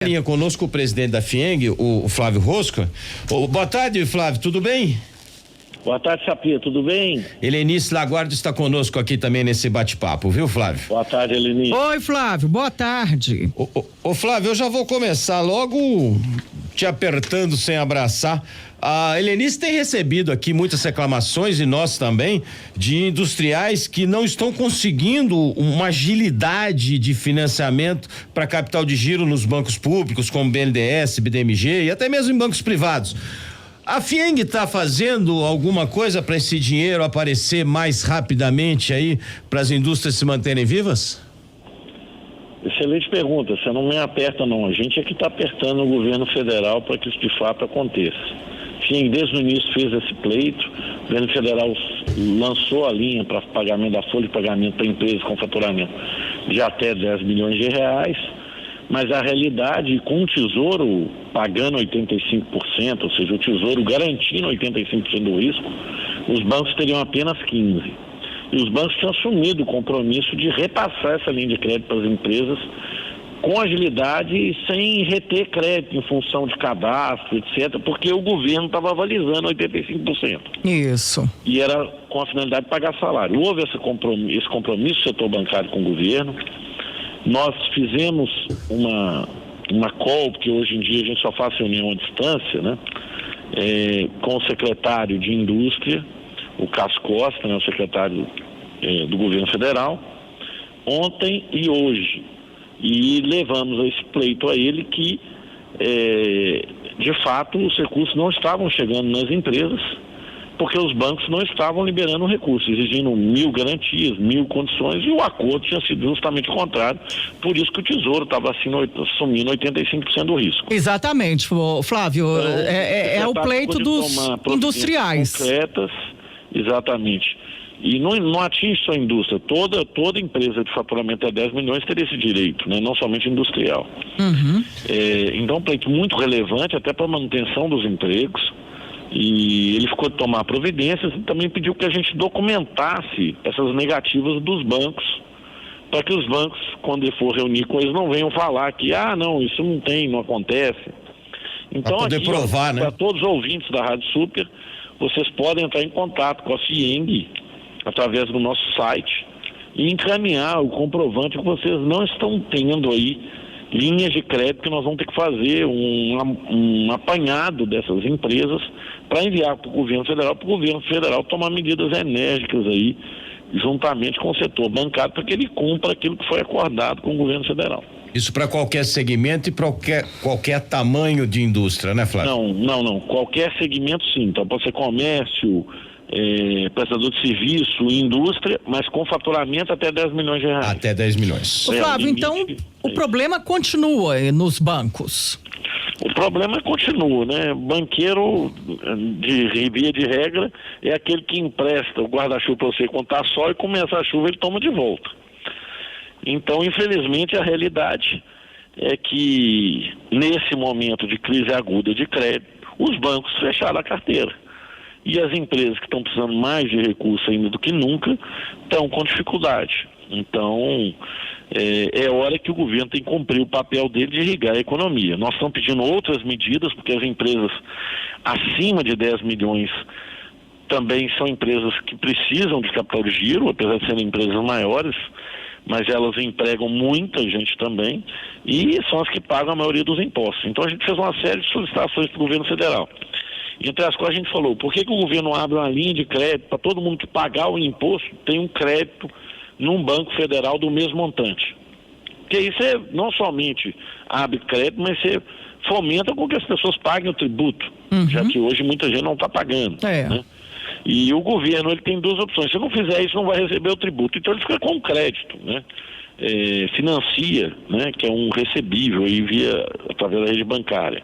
Linha conosco o presidente da FIENG, o Flávio Rosca. Boa tarde, Flávio, tudo bem? Boa tarde, Sapia, tudo bem? Helenice Laguardo está conosco aqui também nesse bate-papo, viu, Flávio? Boa tarde, Helenice. Oi, Flávio, boa tarde. Ô, Flávio, eu já vou começar logo te apertando sem abraçar. A Helenice tem recebido aqui muitas reclamações, e nós também, de industriais que não estão conseguindo uma agilidade de financiamento para capital de giro nos bancos públicos, como BNDES, BDMG e até mesmo em bancos privados. A FIENG está fazendo alguma coisa para esse dinheiro aparecer mais rapidamente aí, para as indústrias se manterem vivas? Excelente pergunta, você não me aperta não, a gente é que está apertando o governo federal para que isso de fato aconteça. FIENG desde o início fez esse pleito, o governo federal lançou a linha para pagamento da folha de pagamento para empresas com faturamento de até 10 milhões de reais, mas a realidade, com o Tesouro pagando 85%, ou seja, o Tesouro garantindo 85% do risco, os bancos teriam apenas 15%. E os bancos tinham assumido o compromisso de repassar essa linha de crédito para as empresas com agilidade e sem reter crédito em função de cadastro, etc., porque o governo estava avalizando 85%. Isso. E era com a finalidade de pagar salário. Houve esse compromisso do setor bancário com o governo. Nós fizemos uma call, porque hoje em dia a gente só faz reunião à distância, né? Com o secretário de Indústria, o Cássio Costa, né, o secretário do governo federal, ontem e hoje. E levamos esse pleito a ele que, de fato, os recursos não estavam chegando nas empresas, porque os bancos não estavam liberando recursos, exigindo 1.000 garantias, 1.000 condições, e o acordo tinha sido justamente o contrário, por isso que o Tesouro estava assumindo 85% do risco. Exatamente, Flávio, é o pleito dos industriais. Concretas, exatamente. E não atinge só a indústria, toda empresa de faturamento até 10 milhões teria esse direito, né? Não somente industrial. Uhum. Então, um pleito muito relevante até para a manutenção dos empregos, e ele ficou de tomar providências e também pediu que a gente documentasse essas negativas dos bancos, para que os bancos, quando ele for reunir com eles, não venham falar que, não, isso não tem, não acontece. Então, para poder provar, né? Para todos os ouvintes da Rádio Super, vocês podem entrar em contato com a FIENG através do nosso site e encaminhar o comprovante que vocês não estão tendo aí linhas de crédito, que nós vamos ter que fazer um apanhado dessas empresas para enviar para o governo federal tomar medidas enérgicas aí, juntamente com o setor bancário, para que ele cumpra aquilo que foi acordado com o governo federal. Isso para qualquer segmento e para qualquer tamanho de indústria, né, Flávio? Não. Qualquer segmento, sim. Então pode ser comércio, prestador de serviço, indústria, mas com faturamento até 10 milhões de reais. Até 10 milhões. Flávio, então o problema continua nos bancos. O problema continua, né? Banqueiro, via de regra, é aquele que empresta o guarda-chuva para você quando está sol e começa a chuva ele toma de volta. Então, infelizmente, a realidade é que nesse momento de crise aguda de crédito, os bancos fecharam a carteira. E as empresas que estão precisando mais de recursos ainda do que nunca estão com dificuldade. Então, é hora que o governo tem que cumprir o papel dele de irrigar a economia. Nós estamos pedindo outras medidas, porque as empresas acima de 10 milhões também são empresas que precisam de capital de giro, apesar de serem empresas maiores, mas elas empregam muita gente também e são as que pagam a maioria dos impostos. Então a gente fez uma série de solicitações para o governo federal. Entre as quais a gente falou, por que o governo abre uma linha de crédito para todo mundo que pagar o imposto tem um crédito num banco federal do mesmo montante? Porque aí você não somente abre crédito, mas você fomenta com que as pessoas paguem o tributo, já que hoje muita gente não está pagando. Né? E o governo ele tem duas opções. Se não fizer isso, não vai receber o tributo. Então ele fica com crédito, né? Financia, né? Que é um recebível aí através da rede bancária.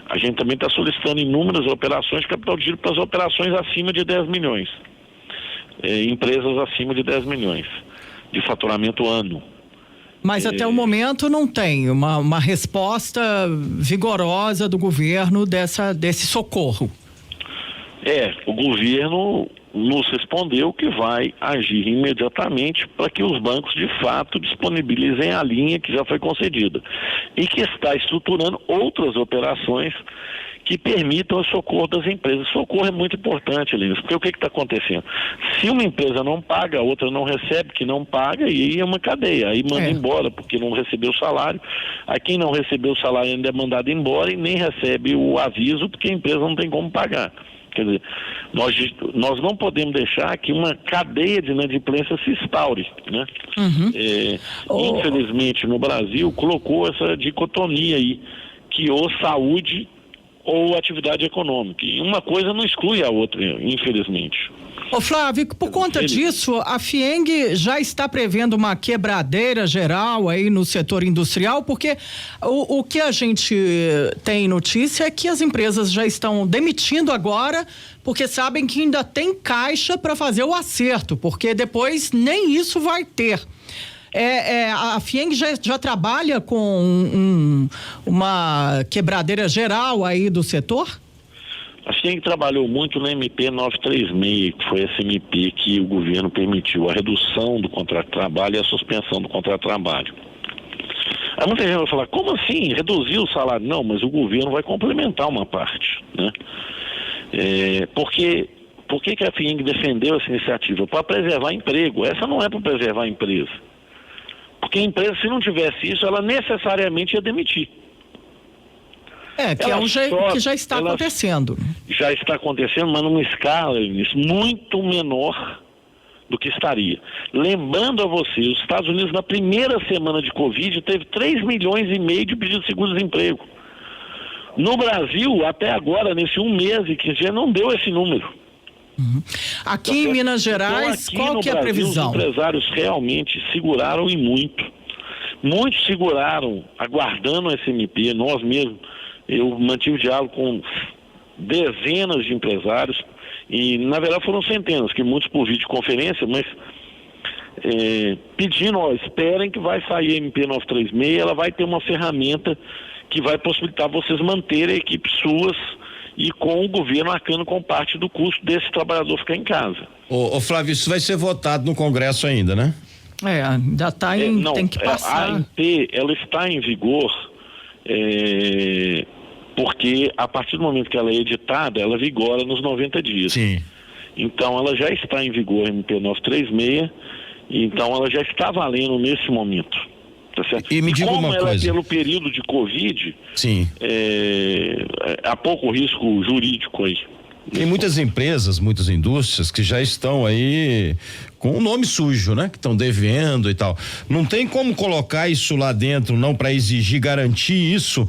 A gente também está solicitando inúmeras operações de capital de giro para as operações acima de 10 milhões. Empresas acima de 10 milhões de faturamento ano. Mas até o momento não tem uma resposta vigorosa do governo desse socorro. O governo nos respondeu que vai agir imediatamente para que os bancos de fato disponibilizem a linha que já foi concedida e que está estruturando outras operações que permitam o socorro das empresas. Socorro é muito importante, Linus, porque o que está acontecendo? Se uma empresa não paga, a outra não recebe, que não paga, e aí é uma cadeia, aí manda embora porque não recebeu o salário, aí quem não recebeu o salário ainda é mandado embora e nem recebe o aviso porque a empresa não tem como pagar. Quer dizer, nós não podemos deixar que uma cadeia de inadimplência se instaure, né? Infelizmente, no Brasil, colocou essa dicotomia aí, que ou saúde ou atividade econômica. E uma coisa não exclui a outra, infelizmente. Ô Flávio, por conta disso, a FIENG já está prevendo uma quebradeira geral aí no setor industrial, porque o que a gente tem notícia é que as empresas já estão demitindo agora, porque sabem que ainda tem caixa para fazer o acerto, porque depois nem isso vai ter. A FIENG já trabalha com uma quebradeira geral aí do setor? A FIENG trabalhou muito no MP 936, que foi esse MP que o governo permitiu a redução do contrato de trabalho e a suspensão do contrato de trabalho. Aí muita gente vai falar, como assim? Reduzir o salário? Não, mas o governo vai complementar uma parte, né? Por que a FIENG defendeu essa iniciativa? Para preservar emprego. Essa não é para preservar a empresa. Porque a empresa, se não tivesse isso, ela necessariamente ia demitir. Que já está acontecendo. Já está acontecendo, mas numa escala muito menor do que estaria. Lembrando a você, os Estados Unidos, na primeira semana de Covid, teve 3,5 milhões de pedidos de seguro-desemprego. No Brasil, até agora, nesse 1 mês e 15 dias, não deu esse número. Aqui em Minas Gerais, então, qual que é a previsão? Os empresários realmente seguraram e muito. Muitos seguraram, aguardando o SMP, nós mesmos. Eu mantive diálogo com dezenas de empresários e, na verdade, foram centenas, que muitos por videoconferência, mas pedindo, esperem que vai sair a MP 936, ela vai ter uma ferramenta que vai possibilitar vocês manterem equipes suas e com o governo arcando com parte do custo desse trabalhador ficar em casa. Ô Flávio, isso vai ser votado no Congresso ainda, né? Ainda está tem que passar. A ANP, ela está em vigor, porque a partir do momento que ela é editada, ela vigora nos 90 dias. Sim. Então ela já está em vigor, MP 936, então ela já está valendo nesse momento. Tá certo? E me diga uma coisa. Como ela é pelo período de Covid, sim, há pouco risco jurídico aí. Tem muitas empresas, muitas indústrias que já estão aí com o nome sujo, né? Que estão devendo e tal. Não tem como colocar isso lá dentro, não, para exigir, garantir isso,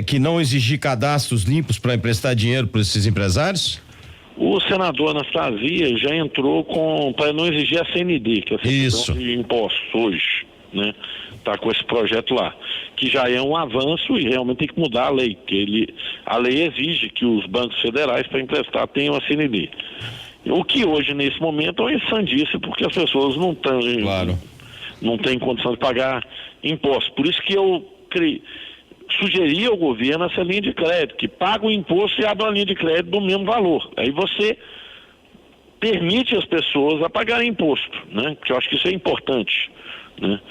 que não exigir cadastros limpos para emprestar dinheiro para esses empresários? O senador Anastasia já entrou para não exigir a CND, que é a certidão de impostos hoje, né? Tá com esse projeto lá, que já é um avanço e realmente tem que mudar a lei, que a lei exige que os bancos federais para emprestar tenham a CND. O que hoje, nesse momento, é uma insandice, porque as pessoas não têm condição de pagar impostos. Por isso que eu sugeri ao governo essa linha de crédito, que paga o imposto e abre uma linha de crédito do mesmo valor. Aí você permite as pessoas a pagarem imposto, né? Porque eu acho que isso é importante, né?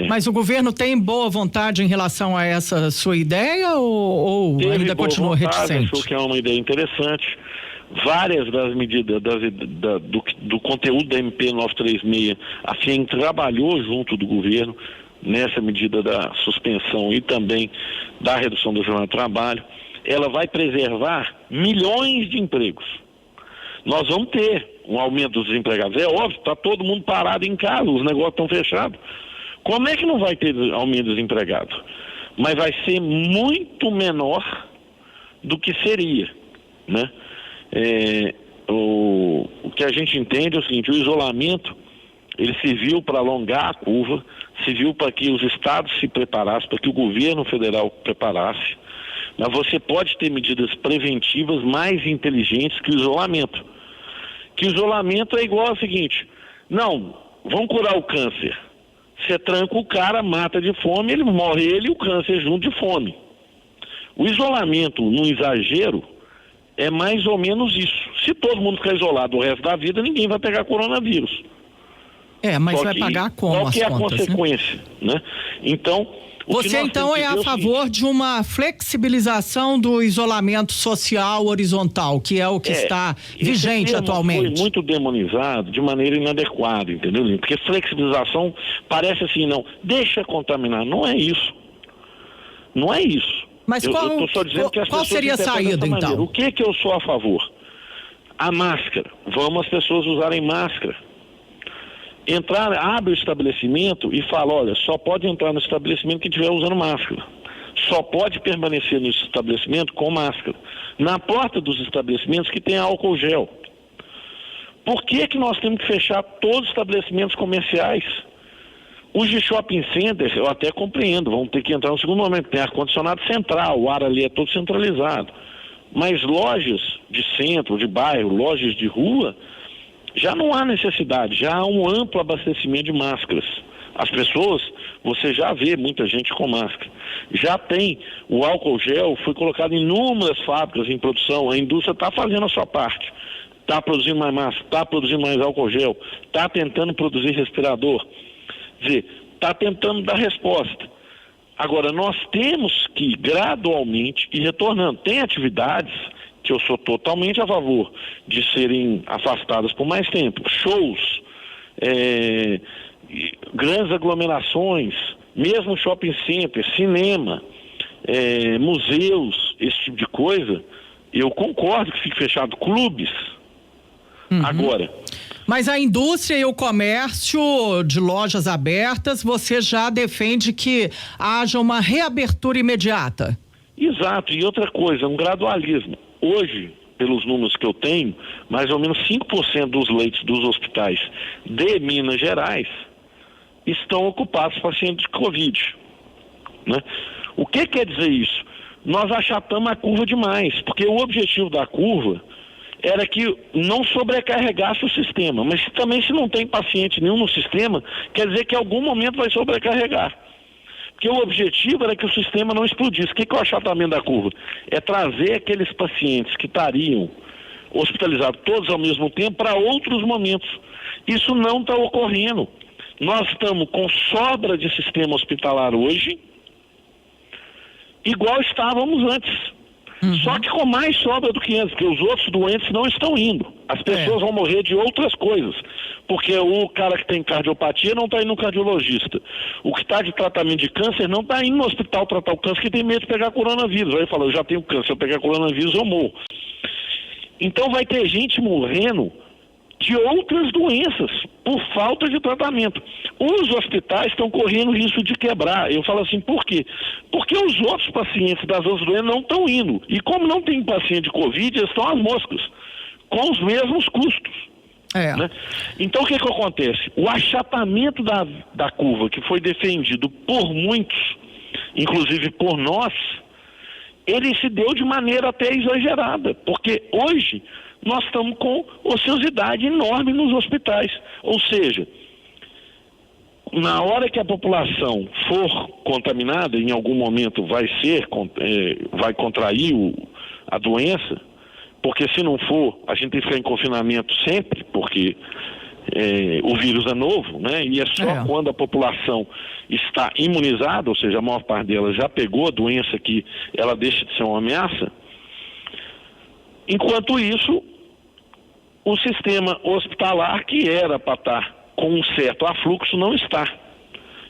Mas o governo tem boa vontade em relação a essa sua ideia ou ainda continua reticente? Achou que é uma ideia interessante. Várias das medidas do conteúdo da MP 936, a FIENG trabalhou junto do governo nessa medida da suspensão e também da redução da jornada de trabalho. Ela vai preservar milhões de empregos. Nós vamos ter um aumento dos desempregados. É óbvio, está todo mundo parado em casa, os negócios estão fechados. Como é que não vai ter aumento dos desempregados? Mas vai ser muito menor do que seria, né? O que a gente entende é o seguinte: o isolamento, ele serviu para alongar a curva, serviu para que os estados se preparassem, para que o governo federal preparasse, mas você pode ter medidas preventivas mais inteligentes que o isolamento. Que o isolamento é igual ao seguinte: não, vamos curar o câncer. Você tranca o cara, mata de fome, ele morre, ele e o câncer junto de fome. O isolamento, no exagero, é mais ou menos isso. Se todo mundo ficar isolado o resto da vida, ninguém vai pegar coronavírus. Mas vai pagar como qual que é as contas, a consequência, né? Então, você então é a favor de uma flexibilização do isolamento social horizontal, que é o que está vigente atualmente. Foi muito demonizado de maneira inadequada, entendeu? Porque flexibilização parece assim, não, deixa contaminar, não é isso. Não é isso. Mas qual seria a saída então? O que eu sou a favor? A máscara. Vamos as pessoas usarem máscara. Abre o estabelecimento e fala, olha, só pode entrar no estabelecimento quem estiver usando máscara. Só pode permanecer no estabelecimento com máscara. Na porta dos estabelecimentos que tem álcool gel. Por que nós temos que fechar todos os estabelecimentos comerciais? Os de shopping centers, eu até compreendo, vão ter que entrar no segundo momento, tem ar-condicionado central, o ar ali é todo centralizado. Mas lojas de centro, de bairro, lojas de rua, já não há necessidade, já há um amplo abastecimento de máscaras. As pessoas, você já vê muita gente com máscara. Já tem o álcool gel, foi colocado em inúmeras fábricas em produção, a indústria está fazendo a sua parte. Está produzindo mais máscara, está produzindo mais álcool gel, está tentando produzir respirador. Quer dizer, está tentando dar resposta. Agora, nós temos que gradualmente ir retornando. Tem atividades que eu sou totalmente a favor de serem afastadas por mais tempo. Shows, grandes aglomerações, mesmo shopping center, cinema, museus, esse tipo de coisa, eu concordo que fique fechado. Clubes. Agora... Mas a indústria e o comércio de lojas abertas, você já defende que haja uma reabertura imediata? Exato, e outra coisa, um gradualismo. Hoje, pelos números que eu tenho, mais ou menos 5% dos leitos dos hospitais de Minas Gerais estão ocupados por pacientes de Covid, né? O que quer dizer isso? Nós achatamos a curva demais, porque o objetivo da curva era que não sobrecarregasse o sistema, mas também se não tem paciente nenhum no sistema, quer dizer que em algum momento vai sobrecarregar. Porque o objetivo era que o sistema não explodisse. O que é o achatamento da curva? É trazer aqueles pacientes que estariam hospitalizados todos ao mesmo tempo para outros momentos. Isso não está ocorrendo. Nós estamos com sobra de sistema hospitalar hoje, igual estávamos antes. Só que com mais sobra do que antes, porque os outros doentes não estão indo. As pessoas vão morrer de outras coisas. Porque o cara que tem cardiopatia não está indo no cardiologista. O que está de tratamento de câncer não está indo no hospital tratar o câncer, que tem medo de pegar coronavírus. Aí ele fala, eu já tenho câncer, se eu pegar coronavírus eu morro. Então vai ter gente morrendo de outras doenças por falta de tratamento. Os hospitais estão correndo risco de quebrar. Eu falo assim, por quê? Porque os outros pacientes das outras doenças não estão indo. E como não tem paciente de Covid, eles estão às moscas, com os mesmos custos. Né? Então o que acontece? O achatamento da curva, que foi defendido por muitos, inclusive por nós, ele se deu de maneira até exagerada, porque hoje nós estamos com ociosidade enorme nos hospitais. Ou seja, na hora que a população for contaminada, em algum momento vai contrair a doença, porque se não for, a gente tem que ficar em confinamento sempre, porque o vírus é novo, né? E é só quando a população está imunizada, ou seja, a maior parte dela já pegou a doença, que ela deixa de ser uma ameaça. Enquanto isso, o sistema hospitalar, que era para estar com um certo afluxo, não está.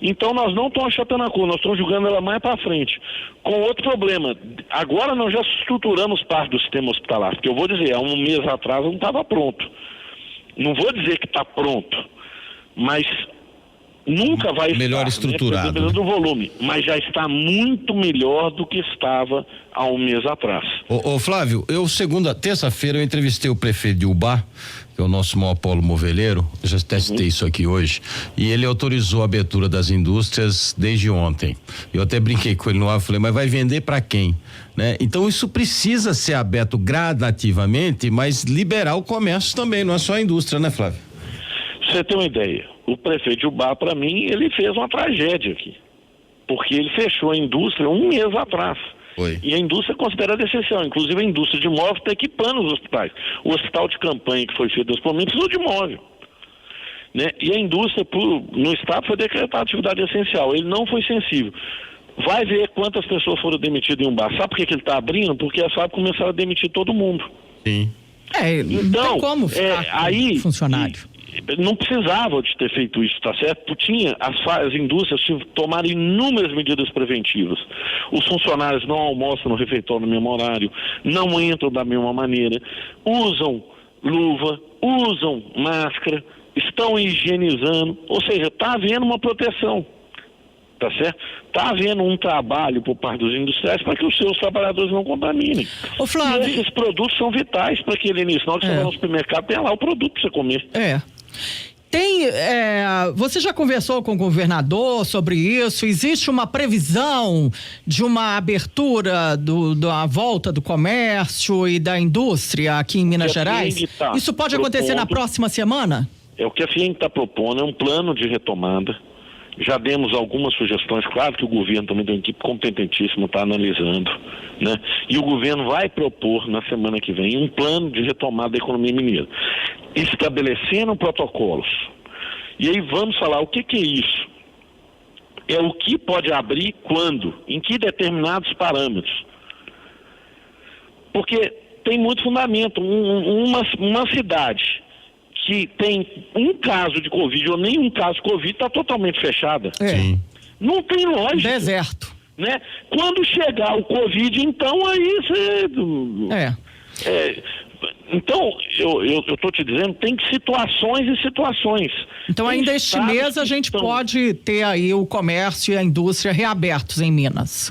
Então nós não estamos achatando a curva, nós estamos jogando ela mais para frente. Com outro problema, agora nós já estruturamos parte do sistema hospitalar, porque eu vou dizer, há um mês atrás não estava pronto. Não vou dizer que está pronto, mas nunca vai estar melhor estruturado, dependendo do volume, mas já está muito melhor do que estava há um mês atrás. Ô Flávio, terça-feira eu entrevistei o prefeito de Ubá, que é o nosso maior polo moveleiro, eu já testei isso aqui hoje, e ele autorizou a abertura das indústrias desde ontem. Eu até brinquei com ele no ar, falei, mas vai vender para quem? Né? Então isso precisa ser aberto gradativamente, mas liberar o comércio também, não é só a indústria, né, Flávio? Você tem uma ideia, o prefeito de Ubá, para mim, ele fez uma tragédia aqui, porque ele fechou a indústria um mês atrás. Foi. E a indústria é considerada essencial. Inclusive a indústria de móvel está equipando os hospitais. O hospital de campanha que foi feito nesse momento precisou de móvel. Né? E a indústria no estado foi decretada atividade essencial. Ele não foi sensível. Vai ver quantas pessoas foram demitidas em um bar. Sabe por que ele está abrindo? Porque as fábricas começaram a demitir todo mundo. Sim. Então, não tem como ficar aí, funcionário. Não precisava de ter feito isso, tá certo? As indústrias tomaram inúmeras medidas preventivas. Os funcionários não almoçam no refeitório no mesmo horário, não entram da mesma maneira, usam luva, usam máscara, estão higienizando, ou seja, está havendo uma proteção, tá certo? Está havendo um trabalho por parte dos industriais para que os seus trabalhadores não contaminem. Ô, Flávio, e esses produtos são vitais para que ele, na hora que você vai no supermercado, tenha lá o produto para você comer. Você já conversou com o governador sobre isso? Existe uma previsão de uma abertura da volta do comércio e da indústria aqui em Minas Gerais? Isso pode acontecer na próxima semana? O que a FIENG está propondo é um plano de retomada. Já demos algumas sugestões, claro que o governo também tem uma equipe competentíssima, está analisando, né? E o governo vai propor na semana que vem um plano de retomada da economia mineira, estabelecendo protocolos. E aí vamos falar o que é isso? É o que pode abrir quando, em que determinados parâmetros. Porque tem muito fundamento. Uma cidade que tem um caso de Covid ou nenhum caso de Covid está totalmente fechada. Sim. Não tem lógica. Deserto. Né? Quando chegar o Covid, então aí você... Então, eu estou te dizendo, tem situações e situações. Então ainda este mês a gente pode ter aí o comércio e a indústria reabertos em Minas.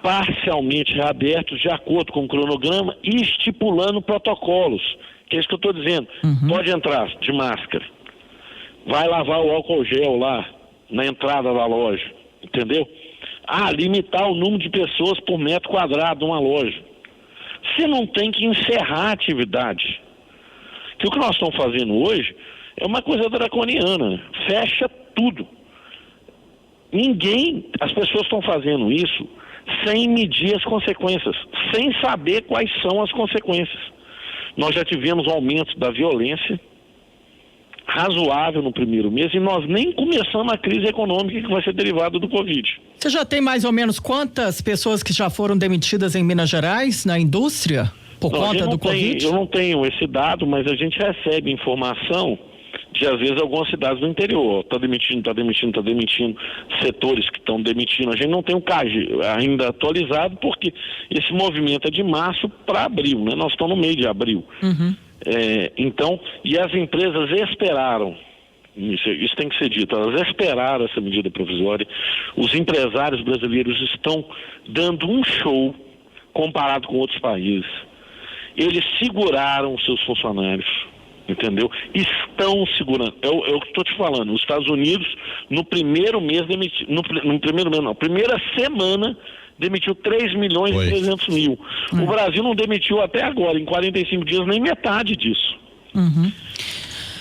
Parcialmente reabertos, de acordo com o cronograma e estipulando protocolos. Que é isso que eu estou dizendo. Pode entrar de máscara. Vai lavar o álcool gel lá, na entrada da loja. Entendeu? Limitar o número de pessoas por metro quadrado numa loja. Você não tem que encerrar a atividade. Que o que nós estamos fazendo hoje é uma coisa draconiana. Fecha tudo. As pessoas estão fazendo isso sem medir as consequências, sem saber quais são as consequências. Nós já tivemos um aumento da violência razoável no primeiro mês e nós nem começamos a crise econômica que vai ser derivada do Covid. Você já tem mais ou menos quantas pessoas que já foram demitidas em Minas Gerais, na indústria, por conta do Covid? Eu não tenho esse dado, mas a gente recebe informação de, às vezes, algumas cidades do interior. Está demitindo setores que estão demitindo. A gente não tem o CAGE ainda atualizado, porque esse movimento é de março para abril, né? Nós estamos no meio de abril. Então, e as empresas esperaram, isso tem que ser dito, elas esperaram essa medida provisória. Os empresários brasileiros estão dando um show comparado com outros países. Eles seguraram os seus funcionários, entendeu? Estão segurando. Eu estou te falando, os Estados Unidos, no primeiro mês, primeira semana, demitiu 3 milhões e 300 mil. O Brasil não demitiu até agora, em 45 dias, nem metade disso.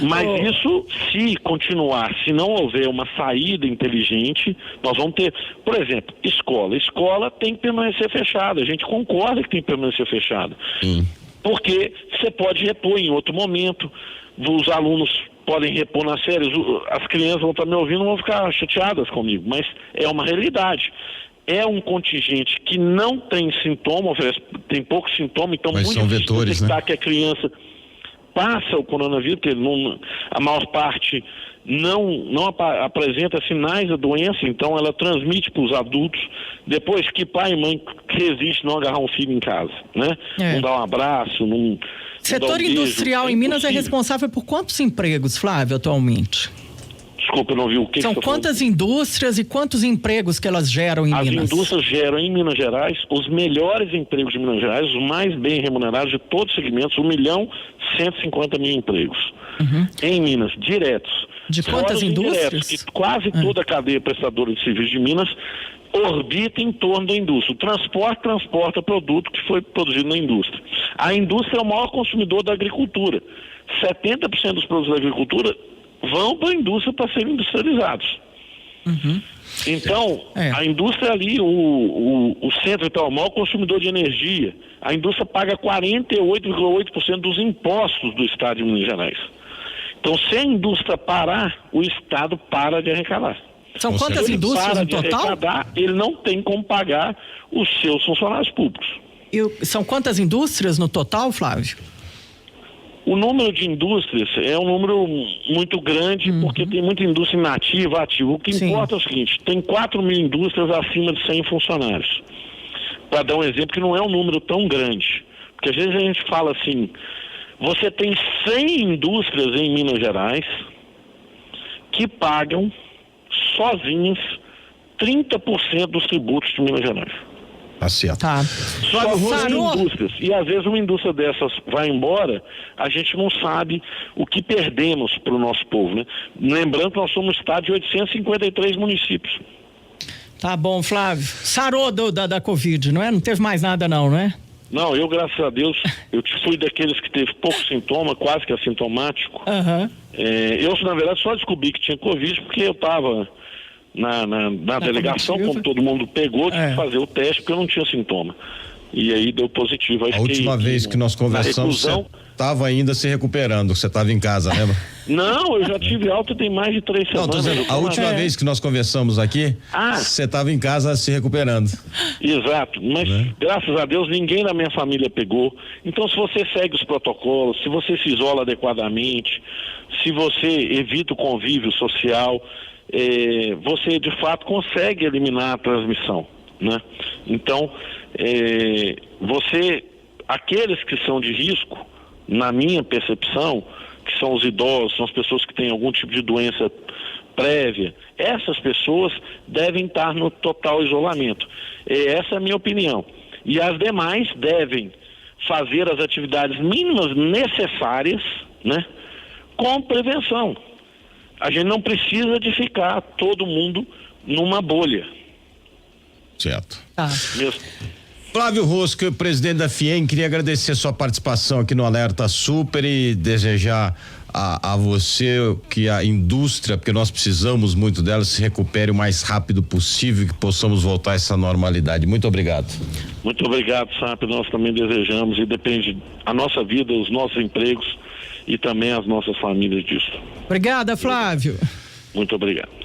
Mas isso, se continuar, se não houver uma saída inteligente, nós vamos ter, por exemplo, escola tem que permanecer fechada. A gente concorda que tem que permanecer fechada. Porque você pode repor em outro momento, os alunos podem repor nas férias, as crianças vão estar me ouvindo, vão ficar chateadas comigo, mas é uma realidade. É um contingente que não tem sintoma, tem pouco sintoma, então mas muito são vetores, né? Que a criança passa o coronavírus, porque a maior parte não apresenta sinais da doença, então ela transmite para os adultos, depois que pai e mãe resistem não agarrar um filho em casa, né? Não dar um abraço, não... Setor industrial em Minas é responsável por quantos empregos, Flávio, atualmente? Desculpa, eu não vi o que São quantas indústrias e quantos empregos que elas geram em Minas? As indústrias geram em Minas Gerais os melhores empregos de Minas Gerais, os mais bem remunerados de todos os segmentos, 1.150.000 empregos. Em Minas, diretos. De quantas indústrias? Que quase toda a cadeia prestadora de serviços de Minas orbita em torno da indústria. O transporte transporta produto que foi produzido na indústria. A indústria é o maior consumidor da agricultura. 70% dos produtos da agricultura vão para a indústria para serem industrializados. Então, a indústria ali, o centro está o maior consumidor de energia. A indústria paga 48,8% dos impostos do estado de Minas Gerais. Então, se a indústria parar, o estado para de arrecadar. São quantas indústrias no total? Arrecadar, ele não tem como pagar os seus funcionários públicos. São quantas indústrias no total, Flávio? O número de indústrias é um número muito grande, porque tem muita indústria inativa, ativa. O que importa é o seguinte, tem 4 mil indústrias acima de 100 funcionários. Para dar um exemplo que não é um número tão grande. Porque às vezes a gente fala assim, você tem 100 indústrias em Minas Gerais que pagam sozinhas 30% dos tributos de Minas Gerais. Tá certo. Tá. Só 100 indústrias. E às vezes uma indústria dessas vai embora, a gente não sabe o que perdemos para o nosso povo, né? Lembrando que nós somos um estado de 853 municípios. Tá bom, Flávio. Sarou da Covid, não é? Não teve mais nada não, não é? Não, eu, graças a Deus, eu fui daqueles que teve pouco sintoma, quase que assintomático. Eu, na verdade, só descobri que tinha Covid porque eu estava na delegação, como todo mundo pegou, de fazer o teste, porque eu não tinha sintoma. E aí deu positivo. A última vez que nós conversamos, você estava ainda se recuperando, você estava em casa, lembra? Não, eu já tive alta tem mais de 3 semanas. Não, tô dizendo, a última vez que nós conversamos aqui, você estava em casa se recuperando. Exato, mas graças a Deus ninguém da minha família pegou. Então, se você segue os protocolos, se você se isola adequadamente, se você evita o convívio social, você de fato consegue eliminar a transmissão, né? Então, aqueles que são de risco, na minha percepção, que são os idosos, são as pessoas que têm algum tipo de doença prévia, essas pessoas devem estar no total isolamento. Essa é a minha opinião. E as demais devem fazer as atividades mínimas necessárias, né, com prevenção. A gente não precisa de ficar todo mundo numa bolha. Certo. Mesmo. Flávio Rosca, presidente da FIEM, queria agradecer a sua participação aqui no Alerta Super e desejar a você que a indústria, porque nós precisamos muito dela, se recupere o mais rápido possível e que possamos voltar a essa normalidade. Muito obrigado. Muito obrigado, Sap. Nós também desejamos e depende a nossa vida, os nossos empregos e também as nossas famílias disso. Obrigada, Flávio. Muito obrigado.